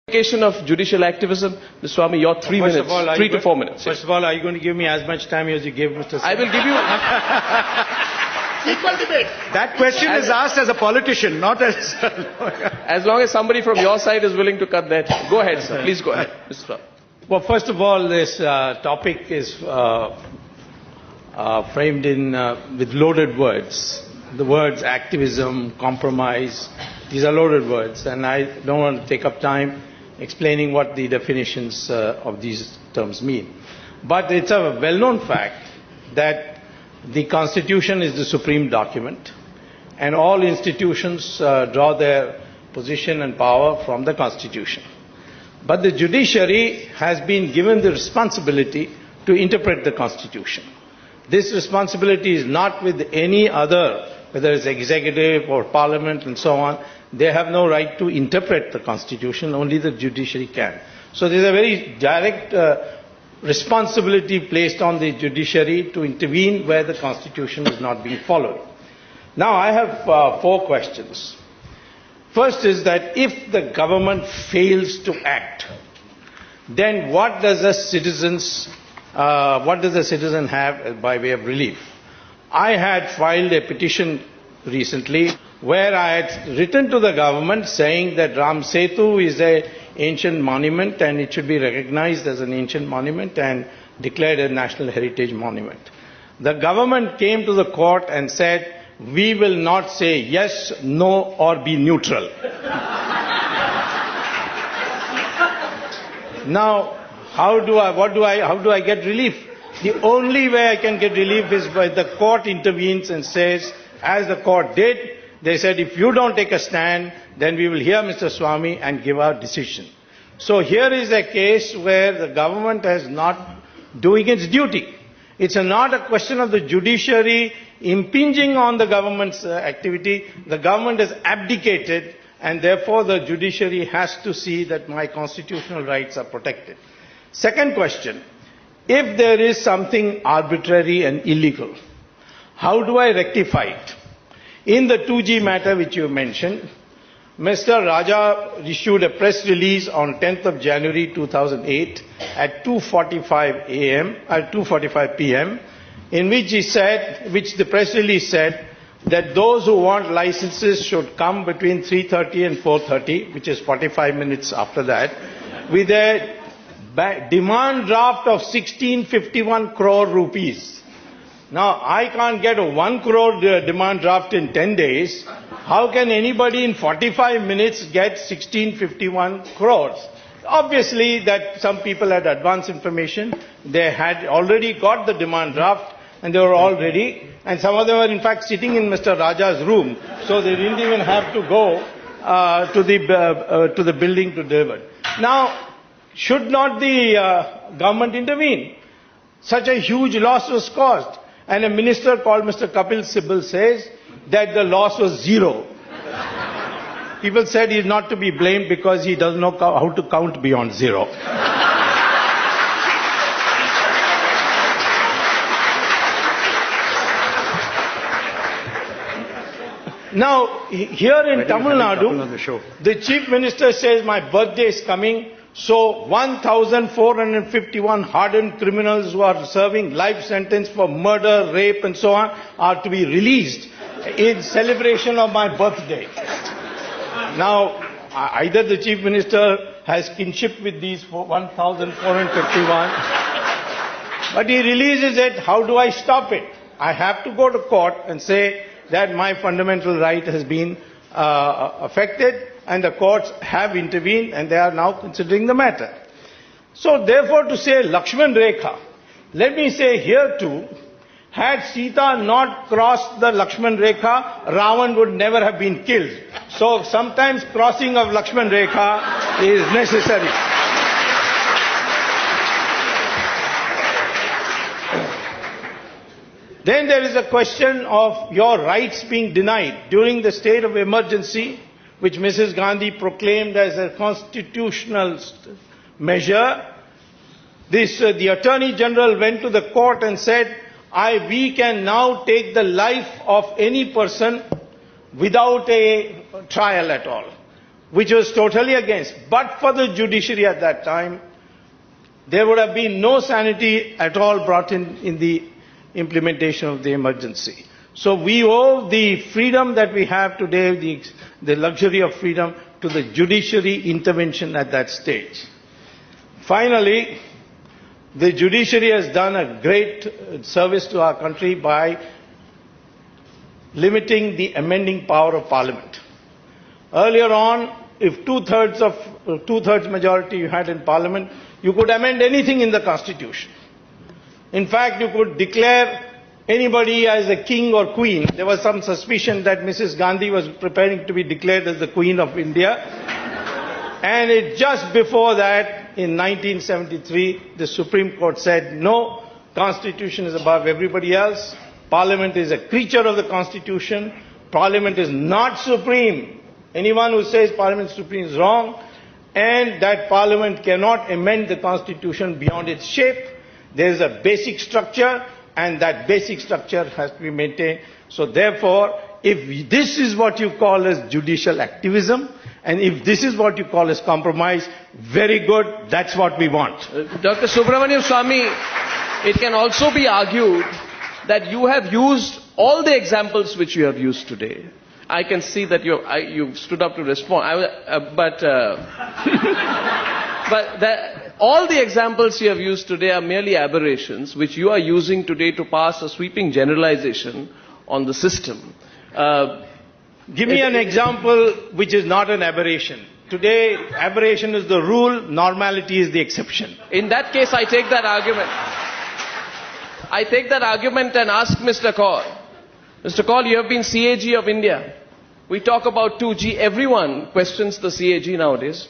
Of judicial activism, Mr. Swamy, your 3 minutes, 3 to 4 minutes. First of all, are you going to give me as much time as you gave Mr. I will give you. Equal debate. That question is asked as a politician, not as a lawyer. As long as somebody from your side is willing to cut that. Go ahead, sir. Please go ahead, Mr. Swamy. Well, first of all, this topic is framed in with loaded words. The words activism, compromise, these are loaded words, and I don't want to take up time explaining what the definitions of these terms mean. But it's a well-known fact that the Constitution is the supreme document, and all institutions draw their position and power from the Constitution. But the judiciary has been given the responsibility to interpret the Constitution. This responsibility is not with any other, whether it's executive or parliament and so on. They have no right to interpret the Constitution, only the judiciary can. So there is a very direct responsibility placed on the judiciary to intervene where the Constitution is not being followed. Now I have 4 questions. First is that if the government fails to act, then what does the citizen have by way of relief? I had filed a petition recently where I had written to the government saying that Ram Setu is an ancient monument and it should be recognized as an ancient monument and declared a national heritage monument. The government came to the court and said, we will not say yes, no, or be neutral. Now, how do I get relief? The only way I can get relief is by the court intervenes and says, as the court did, they said, if you don't take a stand, then we will hear Mr. Swamy and give our decision. So here is a case where the government is not doing its duty. It's not a question of the judiciary impinging on the government's activity. The government has abdicated, and therefore the judiciary has to see that my constitutional rights are protected. Second question, if there is something arbitrary and illegal, how do I rectify it? In the 2G matter which you mentioned, Mr. Raja issued a press release on 10th of January 2008 at 2:45 p.m. in which he said, which the press release said, that those who want licenses should come between 3:30 and 4:30, which is 45 minutes after that, with a demand draft of 1651 crore rupees. Now, I can't get a 1 crore demand draft in 10 days. How can anybody in 45 minutes get 1651 crores? Obviously, that some people had advance information. They had already got the demand draft, and they were all ready. And some of them were, in fact, sitting in Mr. Raja's room. So they didn't even have to go to the building to deliver. Now, should not the government intervene? Such a huge loss was caused. And a minister called Mr. Kapil Sibal says that the loss was 0. People said he is not to be blamed because he doesn't know how to count beyond 0. Now, here in Tamil Nadu, the chief minister says my birthday is coming. So 1,451 hardened criminals who are serving life sentence for murder, rape and so on are to be released in celebration of my birthday. Now, either the chief minister has kinship with these 1,451, but he releases it. How do I stop it? I have to go to court and say that my fundamental right has been affected, and the courts have intervened and they are now considering the matter. So therefore, to say Lakshman Rekha, let me say here too, had Sita not crossed the Lakshman Rekha, Ravan would never have been killed. So sometimes crossing of Lakshman Rekha is necessary. Then there is a question of your rights being denied during the state of emergency, which Mrs. Gandhi proclaimed as a constitutional measure. The Attorney General went to the court and said, we can now take the life of any person without a trial at all. which was totally against. But for the judiciary at that time, there would have been no sanity at all brought in the implementation of the emergency. So we owe the freedom that we have today, the luxury of freedom, to the judiciary intervention at that stage. Finally, the judiciary has done a great service to our country by limiting the amending power of Parliament. Earlier on, if two-thirds majority you had in Parliament, you could amend anything in the Constitution. In fact, you could declare anybody as a king or queen. There was some suspicion that Mrs. Gandhi was preparing to be declared as the Queen of India. And just before that, in 1973, the Supreme Court said, no, Constitution is above everybody else. Parliament is a creature of the Constitution. Parliament is not supreme. Anyone who says Parliament is supreme is wrong. And that Parliament cannot amend the Constitution beyond its shape. There is a basic structure, and that basic structure has to be maintained. So therefore, if this is what you call as judicial activism, and if this is what you call as compromise, very good, that's what we want. Dr. Subramanian Swamy, it can also be argued that you have used all the examples which you have used today. I can see that you stood up to respond, but all the examples you have used today are merely aberrations, which you are using today to pass a sweeping generalization on the system. Give me an example which is not an aberration. Today, aberration is the rule, normality is the exception. In that case, I take that argument. I take that argument and ask Mr. Kaur. Mr. Kaur, you have been CAG of India. We talk about 2G. Everyone questions the CAG nowadays.